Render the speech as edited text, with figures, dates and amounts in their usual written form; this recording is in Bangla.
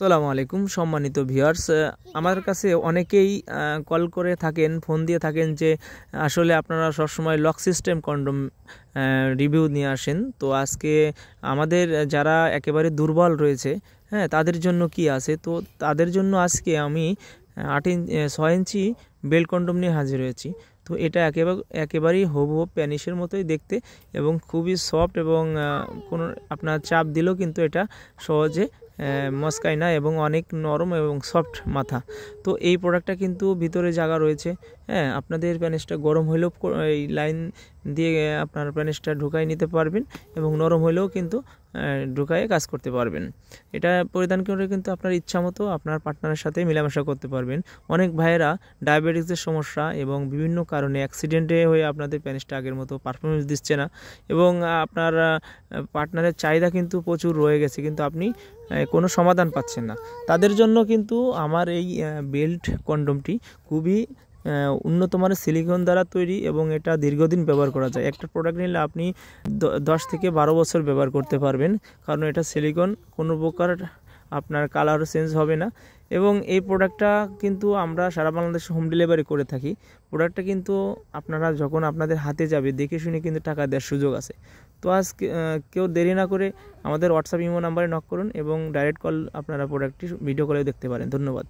আসসালামু আলাইকুম সম্মানিত ভিউয়ার্স, আমার কাছে অনেকেই কল করে থাকেন, ফোন দিয়ে থাকেন যে আসলে আপনারা সবসময় লক সিস্টেম কন্ডম রিভিউ নিয়ে আসেন। তো আজকে আমাদের যারা একেবারে দুর্বল রয়েছে, হ্যাঁ, তাদের জন্য কি আছে, তো তাদের জন্য আজকে আমি 6 ইঞ্চি বেল্ট কন্ডম নিয়ে হাজির হয়েছি। তো এটা একেবারেই হুবহু প্যানিসের মতোই দেখতে এবং খুবই সফট এবং কোনো আপনার চাপ দিলেও কিন্তু এটা সহজে মস্কায় না এবং অনেক নরম এবং সফট মাথা। তো এই প্রোডাক্টটা কিন্তু ভিতরে জায়গা রয়েছে, হ্যাঁ, আপনাদের প্যানিসটা গরম হলেও এই লাইন দিয়ে আপনার প্যানিসটা ঢুকাই নিতে পারবেন এবং নরম হলেও কিন্তু ঢুকায়ে কাজ করতে পারবেন। এটা পরিধান করে কিন্তু আপনার ইচ্ছা মতো আপনার পার্টনারের সাথে মেলামেশা করতে পারবেন। অনেক ভাইয়েরা ডায়াবেটিসের সমস্যা এবং বিভিন্ন কারণে অ্যাক্সিডেন্টে হয়ে আপনাদের প্যানিসটা আগের মতো পারফরমেন্স দিচ্ছে না এবং আপনার পার্টনারের চাহিদা কিন্তু প্রচুর রয়ে গেছে, কিন্তু আপনি কোনো সমাধান পাচ্ছেন না। তাদের জন্য কিন্তু আমার এই বেল্ট কন্ডমটি খুবই উন্নত মানের সিলিকন দ্বারা তৈরি এবং এটা দীর্ঘদিন ব্যবহার করা যায়। একটা প্রোডাক্ট নিলে আপনি 10 থেকে 12 বছর ব্যবহার করতে পারবেন, কারণ এটা সিলিকন, কোনো প্রকার আপনার কালার চেঞ্জ হবে না। এবং এই প্রোডাক্টটা কিন্তু আমরা সারা বাংলাদেশে হোম ডেলিভারি করে থাকি। প্রোডাক্টটা কিন্তু আপনারা যখন আপনাদের হাতে যাবে দেখে শুনে কিন্তু টাকা দেওয়ার সুযোগ আছে। তো আজকে কেউ দেরি না করে আমাদের হোয়াটসঅ্যাপ ইমো নাম্বারে নক করুন এবং ডাইরেক্ট কল আপনারা প্রোডাক্টটি ভিডিও কলে দেখতে পারেন। ধন্যবাদ।